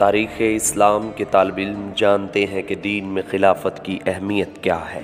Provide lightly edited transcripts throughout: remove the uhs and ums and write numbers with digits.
تاریخ اسلام کے طالب علم جانتے ہیں کہ دین میں خلافت کی اہمیت کیا ہے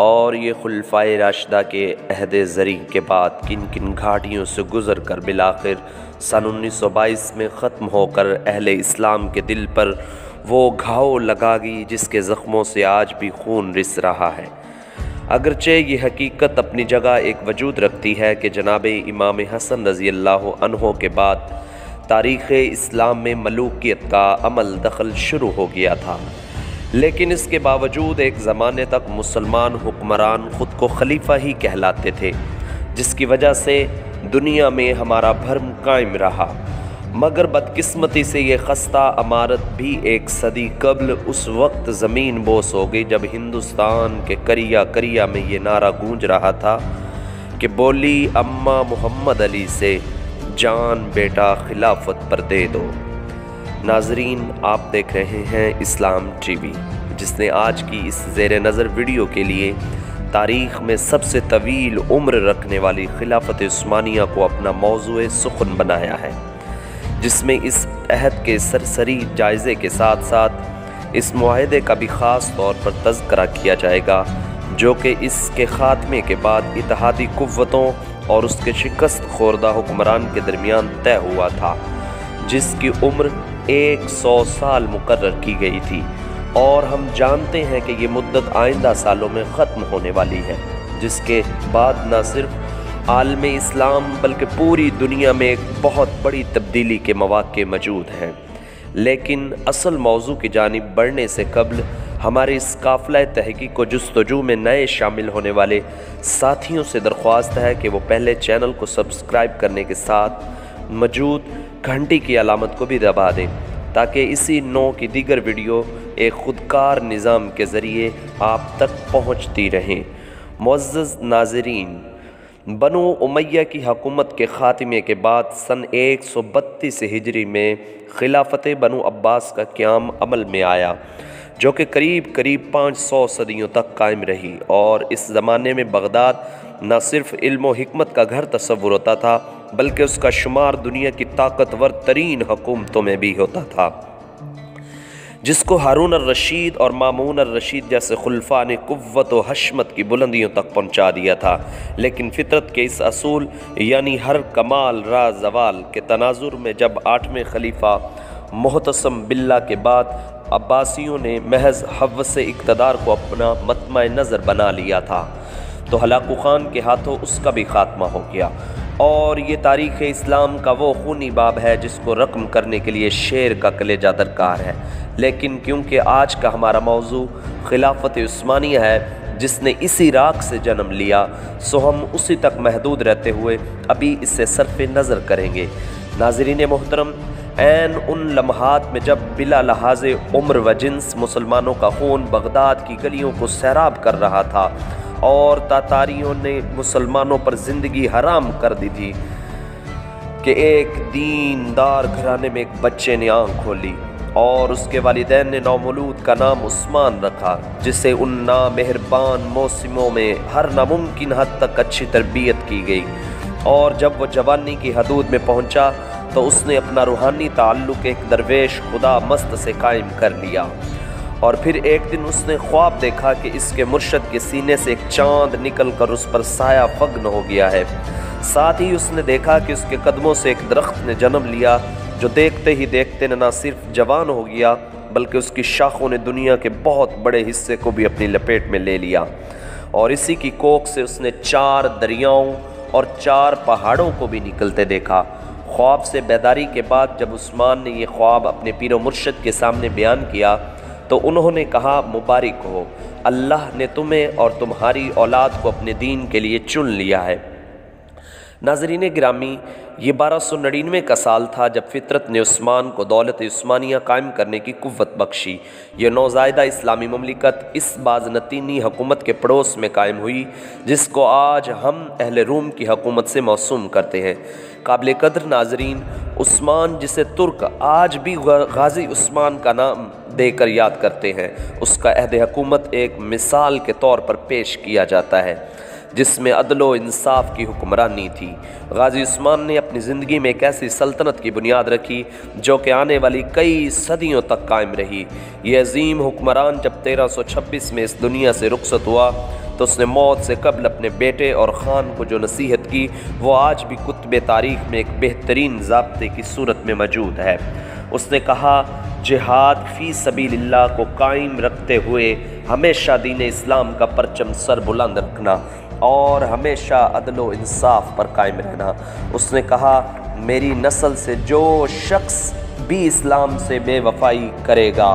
اور یہ خلفائے راشدہ کے عہد زریں کے بعد کن کن گھاٹیوں سے گزر کر بالآخر سن 1922 میں ختم ہو کر اہل اسلام کے دل پر وہ گھاؤ لگا گئی جس کے زخموں سے آج بھی خون رس رہا ہے۔ اگرچہ یہ حقیقت اپنی جگہ ایک وجود رکھتی ہے کہ جناب امام حسن رضی اللہ عنہ کے بعد تاریخ اسلام میں ملوکیت کا عمل دخل شروع ہو گیا تھا، لیکن اس کے باوجود ایک زمانے تک مسلمان حکمران خود کو خلیفہ ہی کہلاتے تھے، جس کی وجہ سے دنیا میں ہمارا بھرم قائم رہا۔ مگر بدقسمتی سے یہ خستہ عمارت بھی ایک صدی قبل اس وقت زمین بوس ہو گئی جب ہندوستان کے کریا کریا میں یہ نعرہ گونج رہا تھا کہ بولی اماں محمد علی سے جان بیٹا خلافت پر دے دو۔ ناظرین، آپ دیکھ رہے ہیں اسلام ٹی وی، جس نے آج کی اس زیر نظر ویڈیو کے لیے تاریخ میں سب سے طویل عمر رکھنے والی خلافت عثمانیہ کو اپنا موضوع سخن بنایا ہے، جس میں اس عہد کے سرسری جائزے کے ساتھ ساتھ اس معاہدے کا بھی خاص طور پر تذکرہ کیا جائے گا، جو کہ اس کے خاتمے کے بعد اتحادی قوتوں اور اس کے شکست خوردہ حکمران کے درمیان طے ہوا تھا، جس کی عمر 100 سال مقرر کی گئی تھی، اور ہم جانتے ہیں کہ یہ مدت آئندہ سالوں میں ختم ہونے والی ہے، جس کے بعد نہ صرف عالم اسلام بلکہ پوری دنیا میں ایک بہت بڑی تبدیلی کے مواقع موجود ہیں۔ لیکن اصل موضوع کی جانب بڑھنے سے قبل ہمارے اس قافلہ تحقیق و جستجو میں نئے شامل ہونے والے ساتھیوں سے درخواست ہے کہ وہ پہلے چینل کو سبسکرائب کرنے کے ساتھ موجود گھنٹی کی علامت کو بھی دبا دیں، تاکہ اسی نوع کی دیگر ویڈیو ایک خودکار نظام کے ذریعے آپ تک پہنچتی رہیں۔ معزز ناظرین، بنو امیہ کی حکومت کے خاتمے کے بعد سن 132 ہجری میں خلافت بنو عباس کا قیام عمل میں آیا، جو کہ قریب 500 صدیوں تک قائم رہی، اور اس زمانے میں بغداد نہ صرف علم و حکمت کا گھر تصور ہوتا تھا بلکہ اس کا شمار دنیا کی طاقتور ترین حکومتوں میں بھی ہوتا تھا، جس کو ہارون الرشید اور مامون الرشید جیسے خلفاء نے قوت و حشمت کی بلندیوں تک پہنچا دیا تھا۔ لیکن فطرت کے اس اصول یعنی ہر کمال را زوال کے تناظر میں جب 8ویں خلیفہ معتصم باللہ کے بعد عباسیوں نے محض حوث اقتدار کو اپنا مطمع نظر بنا لیا تھا، تو ہلاکو خان کے ہاتھوں اس کا بھی خاتمہ ہو گیا، اور یہ تاریخ اسلام کا وہ خونی باب ہے جس کو رقم کرنے کے لیے شیر کا کلیجہ درکار ہے۔ لیکن کیونکہ آج کا ہمارا موضوع خلافت عثمانیہ ہے جس نے اسی راک سے جنم لیا، سو ہم اسی تک محدود رہتے ہوئے ابھی اس سے صرف نظر کریں گے۔ ناظرین محترم، عین ان لمحات میں جب بلا لحاظ عمر و جنس مسلمانوں کا خون بغداد کی گلیوں کو سیراب کر رہا تھا اور تاتاریوں نے مسلمانوں پر زندگی حرام کر دی تھی، کہ ایک دیندار گھرانے میں ایک بچے نے آنکھ کھولی اور اس کے والدین نے نومولود کا نام عثمان رکھا، جسے ان نامہربان موسموں میں ہر ناممکن حد تک اچھی تربیت کی گئی، اور جب وہ جوانی کی حدود میں پہنچا تو اس نے اپنا روحانی تعلق ایک درویش خدا مست سے قائم کر لیا، اور پھر ایک دن اس نے خواب دیکھا کہ اس کے مرشد کے سینے سے ایک چاند نکل کر اس پر سایہ فگن ہو گیا ہے۔ ساتھ ہی اس نے دیکھا کہ اس کے قدموں سے ایک درخت نے جنم لیا، جو دیکھتے ہی دیکھتے نہ صرف جوان ہو گیا بلکہ اس کی شاخوں نے دنیا کے بہت بڑے حصے کو بھی اپنی لپیٹ میں لے لیا، اور اسی کی کوکھ سے اس نے 4 دریاؤں اور 4 پہاڑوں کو بھی نکلتے دیکھا۔ خواب سے بیداری کے بعد جب عثمان نے یہ خواب اپنے پیر و مرشد کے سامنے بیان کیا تو انہوں نے کہا، مبارک ہو، اللہ نے تمہیں اور تمہاری اولاد کو اپنے دین کے لیے چن لیا ہے۔ ناظرین گرامی، یہ 1299 کا سال تھا جب فطرت نے عثمان کو دولت عثمانیہ قائم کرنے کی قوت بخشی۔ یہ نوزائیدہ اسلامی مملکت اس بازنطینی حکومت کے پڑوس میں قائم ہوئی جس کو آج ہم اہل روم کی حکومت سے موسوم کرتے ہیں۔ قابل قدر ناظرین، عثمان جسے ترک آج بھی غازی عثمان کا نام دے کر یاد کرتے ہیں، اس کا عہد حکومت ایک مثال کے طور پر پیش کیا جاتا ہے۔ جس میں عدل و انصاف کی حکمرانی تھی۔ غازی عثمان نے اپنی زندگی میں ایک ایسی سلطنت کی بنیاد رکھی جو کہ آنے والی کئی صدیوں تک قائم رہی۔ یہ عظیم حکمران جب 1326 میں اس دنیا سے رخصت ہوا تو اس نے موت سے قبل اپنے بیٹے اور خان کو جو نصیحت کی وہ آج بھی کتب تاریخ میں ایک بہترین ضابطے کی صورت میں موجود ہے۔ اس نے کہا، جہاد فی سبیل اللہ کو قائم رکھتے ہوئے ہمیشہ دین اسلام کا پرچم سر بلند رکھنا اور ہمیشہ عدل و انصاف پر قائم رہنا۔ اس نے کہا، میری نسل سے جو شخص بھی اسلام سے بے وفائی کرے گا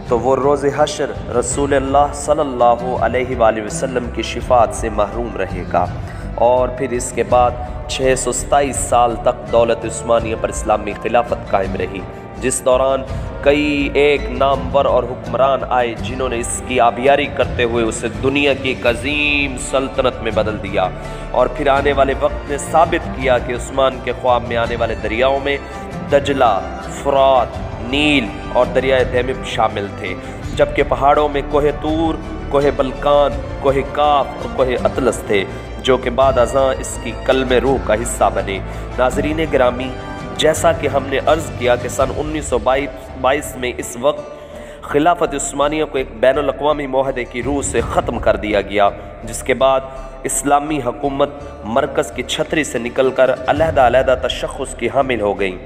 تو وہ روز حشر رسول اللہ صلی اللہ علیہ وآلہ وسلم کی شفاعت سے محروم رہے گا۔ اور پھر اس کے بعد 627 سال تک دولت عثمانیہ پر اسلامی خلافت قائم رہی، جس دوران کئی ایک نامور اور حکمران آئے جنہوں نے اس کی آبیاری کرتے ہوئے اسے دنیا کی ایک عظیم سلطنت میں بدل دیا۔ اور پھر آنے والے وقت نے ثابت کیا کہ عثمان کے خواب میں آنے والے دریاؤں میں دجلہ، فرات، نیل اور دریائے دیمب شامل تھے، جبکہ پہاڑوں میں کوہ طور، کوہ بلکان، کوہ کاف اور کوہ اطلس تھے، جو کہ بعد ازاں اس کی کلم روح کا حصہ بنے۔ ناظرین گرامی، جیسا کہ ہم نے عرض کیا کہ سن 1922 میں اس وقت خلافت عثمانیہ کو ایک بین الاقوامی معاہدے کی روح سے ختم کر دیا گیا، جس کے بعد اسلامی حکومت مرکز کی چھتری سے نکل کر علیحدہ علیحدہ تشخص کی حامل ہو گئیں۔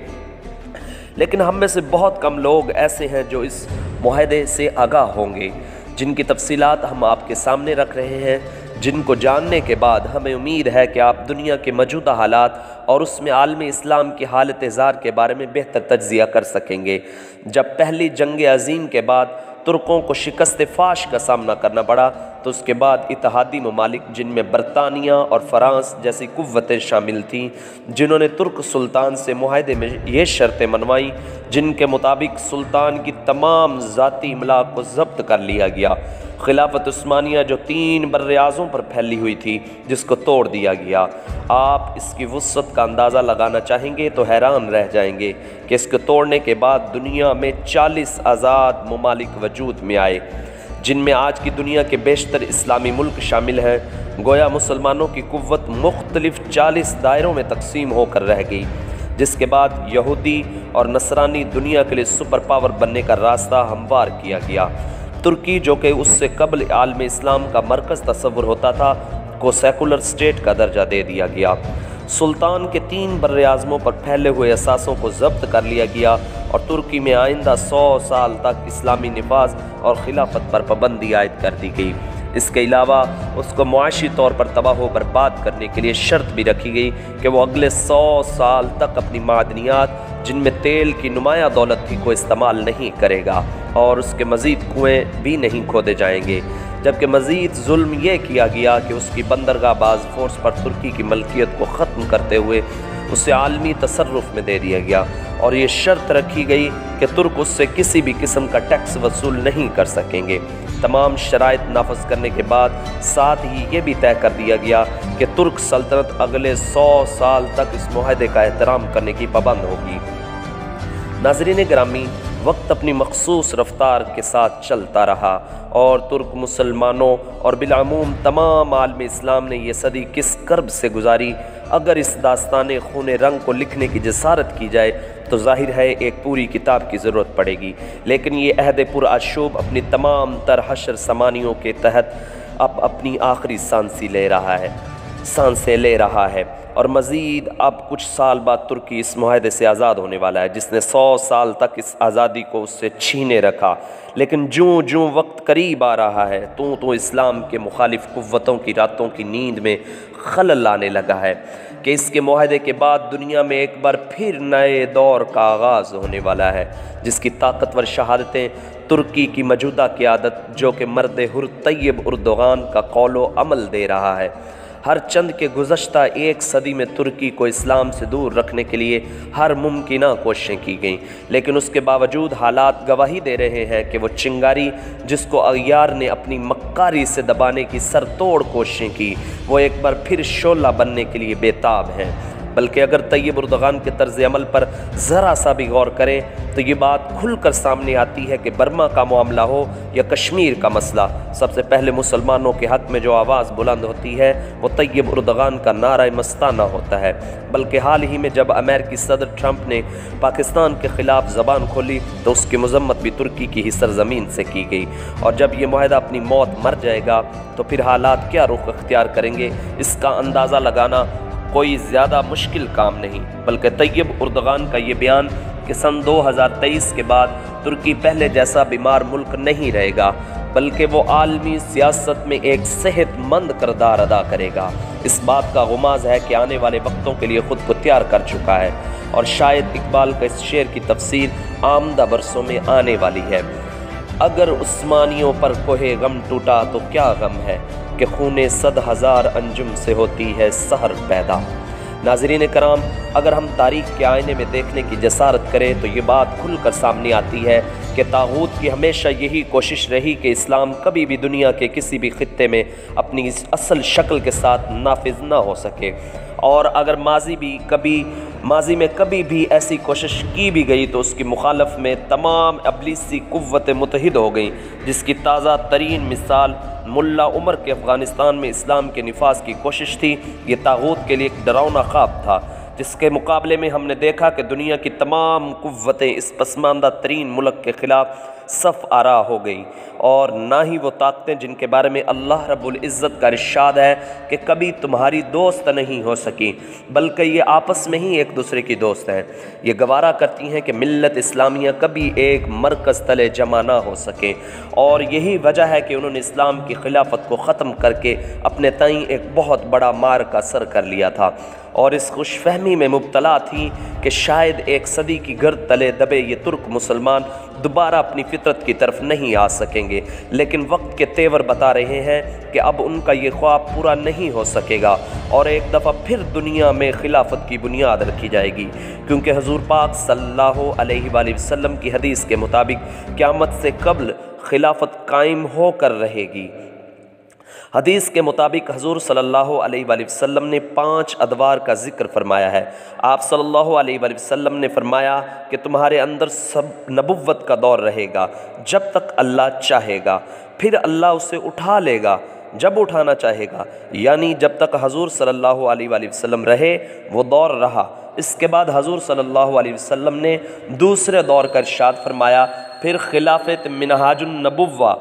لیکن ہم میں سے بہت کم لوگ ایسے ہیں جو اس معاہدے سے آگاہ ہوں گے، جن کی تفصیلات ہم آپ کے سامنے رکھ رہے ہیں، جن کو جاننے کے بعد ہمیں امید ہے کہ آپ دنیا کے موجودہ حالات اور اس میں عالم اسلام کی حالت زار کے بارے میں بہتر تجزیہ کر سکیں گے۔ جب پہلی جنگ عظیم کے بعد ترکوں کو شکست فاش کا سامنا کرنا پڑا تو اس کے بعد اتحادی ممالک جن میں برطانیہ اور فرانس جیسی قوتیں شامل تھیں، جنہوں نے ترک سلطان سے معاہدے میں یہ شرطیں منوائیں جن کے مطابق سلطان کی تمام ذاتی املاک کو ضبط کر لیا گیا۔ خلافت عثمانیہ جو 3 براعظموں پر پھیلی ہوئی تھی، جس کو توڑ دیا گیا۔ آپ اس کی وسعت کا اندازہ لگانا چاہیں گے تو حیران رہ جائیں گے کہ اس کے توڑنے کے بعد دنیا میں 40 آزاد ممالک وجود میں آئے، جن میں آج کی دنیا کے بیشتر اسلامی ملک شامل ہیں۔ گویا مسلمانوں کی قوت مختلف 40 دائروں میں تقسیم ہو کر رہ گئی، جس کے بعد یہودی اور نصرانی دنیا کے لیے سپر پاور بننے کا راستہ ہموار کیا گیا۔ ترکی، جو کہ اس سے قبل عالم اسلام کا مرکز تصور ہوتا تھا، کو سیکولر اسٹیٹ کا درجہ دے دیا گیا۔ سلطان کے 3 براعظموں پر پھیلے ہوئے اثاثوں کو ضبط کر لیا گیا اور ترکی میں آئندہ 100 سال تک اسلامی نفاذ اور خلافت پر پابندی عائد کر دی گئی۔ اس کے علاوہ اس کو معاشی طور پر تباہ و برباد کرنے کے لیے شرط بھی رکھی گئی کہ وہ اگلے 100 سال تک اپنی معدنیات، جن میں تیل کی نمایاں دولت تھی، کو استعمال نہیں کرے گا اور اس کے مزید کنویں بھی نہیں کھودے جائیں گے۔ جبکہ مزید ظلم یہ کیا گیا کہ اس کی بندرگاہ باز فورس پر ترکی کی ملکیت کو ختم کرتے ہوئے اسے عالمی تصرف میں دے دیا گیا اور یہ شرط رکھی گئی کہ ترک اس سے کسی بھی قسم کا ٹیکس وصول نہیں کر سکیں گے۔ تمام شرائط نافذ کرنے کے بعد ساتھ ہی یہ بھی طے کر دیا گیا کہ ترک سلطنت اگلے 100 سال تک اس معاہدے کا احترام کرنے کی پابند ہوگی۔ ناظرین گرامی، وقت اپنی مخصوص رفتار کے ساتھ چلتا رہا اور ترک مسلمانوں اور بالعموم تمام عالم اسلام نے یہ صدی کس کرب سے گزاری۔ اگر اس داستان خون رنگ کو لکھنے کی جسارت کی جائے تو ظاہر ہے ایک پوری کتاب کی ضرورت پڑے گی، لیکن یہ عہد پرآشوب اپنی تمام تر حشر سمانیوں کے تحت اب اپنی آخری سانسیں لے رہا ہے اور مزید اب کچھ سال بعد ترکی اس معاہدے سے آزاد ہونے والا ہے، جس نے 100 سال تک اس آزادی کو اس سے چھینے رکھا۔ لیکن جوں وقت قریب آ رہا ہے تو اسلام کے مخالف قوتوں کی راتوں کی نیند میں خلل آنے لگا ہے کہ اس کے معاہدے کے بعد دنیا میں ایک بار پھر نئے دور کا آغاز ہونے والا ہے، جس کی طاقتور شہادتیں ترکی کی موجودہ قیادت، جو کہ مرد حر طیب اردوغان کا قول و عمل دے رہا ہے۔ ہر چند کے گزشتہ 1 صدی میں ترکی کو اسلام سے دور رکھنے کے لیے ہر ممکنہ کوششیں کی گئیں، لیکن اس کے باوجود حالات گواہی دے رہے ہیں کہ وہ چنگاری جس کو اغیار نے اپنی مکاری سے دبانے کی سر توڑ کوششیں کی، وہ ایک بار پھر شعلہ بننے کے لیے بے تاب ہیں۔ بلکہ اگر طیب اردغان کے طرز عمل پر ذرا سا بھی غور کریں تو یہ بات کھل کر سامنے آتی ہے کہ برما کا معاملہ ہو یا کشمیر کا مسئلہ، سب سے پہلے مسلمانوں کے حق میں جو آواز بلند ہوتی ہے وہ طیب اردغان کا نعرہ مستانہ ہوتا ہے۔ بلکہ حال ہی میں جب امریکی صدر ٹرمپ نے پاکستان کے خلاف زبان کھولی تو اس کی مذمت بھی ترکی کی ہی سرزمین سے کی گئی، اور جب یہ معاہدہ اپنی موت مر جائے گا تو پھر حالات کیا رخ اختیار کریں گے، اس کا اندازہ لگانا کوئی زیادہ مشکل کام نہیں۔ بلکہ طیب اردغان کا یہ بیان کہ سن 2023 کے بعد ترکی پہلے جیسا بیمار ملک نہیں رہے گا بلکہ وہ عالمی سیاست میں ایک صحت مند کردار ادا کرے گا، اس بات کا غماز ہے کہ آنے والے وقتوں کے لیے خود کو تیار کر چکا ہے، اور شاید اقبال کا اس شعر کی تفسیر آمدہ برسوں میں آنے والی ہے۔ اگر عثمانیوں پر کوہ غم ٹوٹا تو کیا غم ہے کہ خون 100,000 انجم سے ہوتی ہے سحر پیدا۔ ناظرین کرام، اگر ہم تاریخ کے آئینے میں دیکھنے کی جسارت کریں تو یہ بات کھل کر سامنے آتی ہے کہ طاغوت کی ہمیشہ یہی کوشش رہی کہ اسلام کبھی بھی دنیا کے کسی بھی خطے میں اپنی اس اصل شکل کے ساتھ نافذ نہ ہو سکے، اور اگر ماضی میں کبھی بھی ایسی کوشش کی بھی گئی تو اس کی مخالف میں تمام ابلیسی قوتیں متحد ہو گئیں، جس کی تازہ ترین مثال ملا عمر کے افغانستان میں اسلام کے نفاذ کی کوشش تھی۔ یہ طاغوت کے لیے ایک ڈراؤنا خواب تھا، جس کے مقابلے میں ہم نے دیکھا کہ دنیا کی تمام قوتیں اس پسماندہ ترین ملک کے خلاف صف آرا ہو گئیں، اور نہ ہی وہ طاقتیں جن کے بارے میں اللہ رب العزت کا ارشاد ہے کہ کبھی تمہاری دوست نہیں ہو سکی، بلکہ یہ آپس میں ہی ایک دوسرے کی دوست ہیں، یہ گوارا کرتی ہیں کہ ملت اسلامیہ کبھی ایک مرکز تلے جمع نہ ہو سکے، اور یہی وجہ ہے کہ انہوں نے اسلام کی خلافت کو ختم کر کے اپنے تئیں ایک بہت بڑا مار کا سر کر لیا تھا، اور اس خوش فہمی میں مبتلا تھی کہ شاید ایک صدی کی گرد تلے دبے یہ ترک مسلمان دوبارہ اپنی فطرت کی طرف نہیں آ سکیں گے، لیکن وقت کے تیور بتا رہے ہیں کہ اب ان کا یہ خواب پورا نہیں ہو سکے گا، اور ایک دفعہ پھر دنیا میں خلافت کی بنیاد رکھی جائے گی، کیونکہ حضور پاک صلی اللہ علیہ وآلہ وسلم کی حدیث کے مطابق قیامت سے قبل خلافت قائم ہو کر رہے گی۔ حدیث کے مطابق حضور صلی اللہ علیہ وآلہ وسلم نے 5 ادوار کا ذکر فرمایا ہے۔ آپ صلی اللہ علیہ وآلہ وسلم نے فرمایا کہ تمہارے اندر سب نبوت کا دور رہے گا جب تک اللہ چاہے گا، پھر اللہ اسے اٹھا لے گا جب اٹھانا چاہے گا، یعنی جب تک حضور صلی اللہ علیہ وآلہ وسلم رہے وہ دور رہا۔ اس کے بعد حضور صلی اللہ علیہ وسلم نے دوسرے دور کا ارشاد فرمایا، پھر خلافت منہاج النبوہ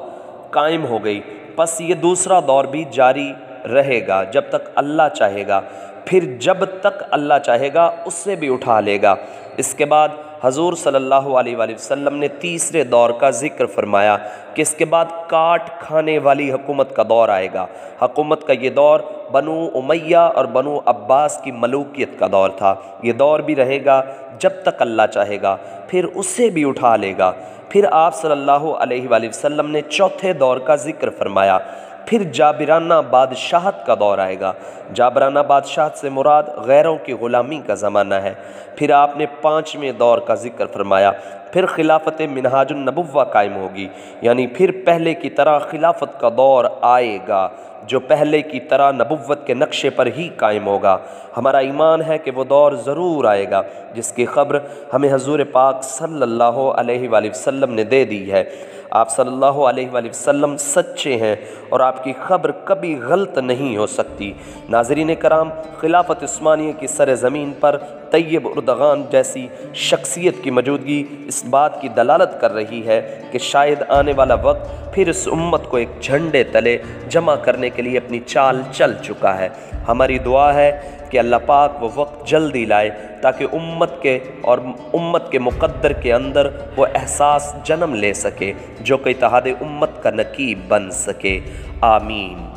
قائم ہو گئی، پس یہ دوسرا دور بھی جاری رہے گا جب تک اللہ چاہے گا، پھر جب تک اللہ چاہے گا اسے بھی اٹھا لے گا۔ اس کے بعد حضور صلی اللہ علیہ وآلہ وسلم نے تیسرے دور کا ذکر فرمایا کہ اس کے بعد کاٹ کھانے والی حکومت کا دور آئے گا۔ حکومت کا یہ دور بنو امیہ اور بنو عباس کی ملوکیت کا دور تھا، یہ دور بھی رہے گا جب تک اللہ چاہے گا، پھر اسے بھی اٹھا لے گا۔ پھر آپ صلی اللہ علیہ وآلہ وسلم نے چوتھے دور کا ذکر فرمایا، پھر جابرانہ بادشاہت کا دور آئے گا۔ جابرانہ بادشاہت سے مراد غیروں کی غلامی کا زمانہ ہے۔ پھر آپ نے 5ویں دور کا ذکر فرمایا، پھر خلافت منہاج النبوہ قائم ہوگی، یعنی پھر پہلے کی طرح خلافت کا دور آئے گا جو پہلے کی طرح نبوت کے نقشے پر ہی قائم ہوگا۔ ہمارا ایمان ہے کہ وہ دور ضرور آئے گا جس کی خبر ہمیں حضور پاک صلی اللہ علیہ وآلہ وسلم نے دے دی ہے۔ آپ صلی اللہ علیہ وآلہ وسلم سچے ہیں اور آپ کی خبر کبھی غلط نہیں ہو سکتی۔ ناظرین کرام، خلافت عثمانیہ کی سرزمین پر طیب اردغان جیسی شخصیت کی موجودگی اس بات کی دلالت کر رہی ہے کہ شاید آنے والا وقت پھر اس امت کو ایک جھنڈے تلے جمع کرنے کے لیے اپنی چال چل چکا ہے۔ ہماری دعا ہے کہ اللہ پاک وہ وقت جلدی لائے تاکہ امت کے مقدر کے اندر وہ احساس جنم لے سکے جو کہ اتحاد امت کا نقیب بن سکے۔ آمین۔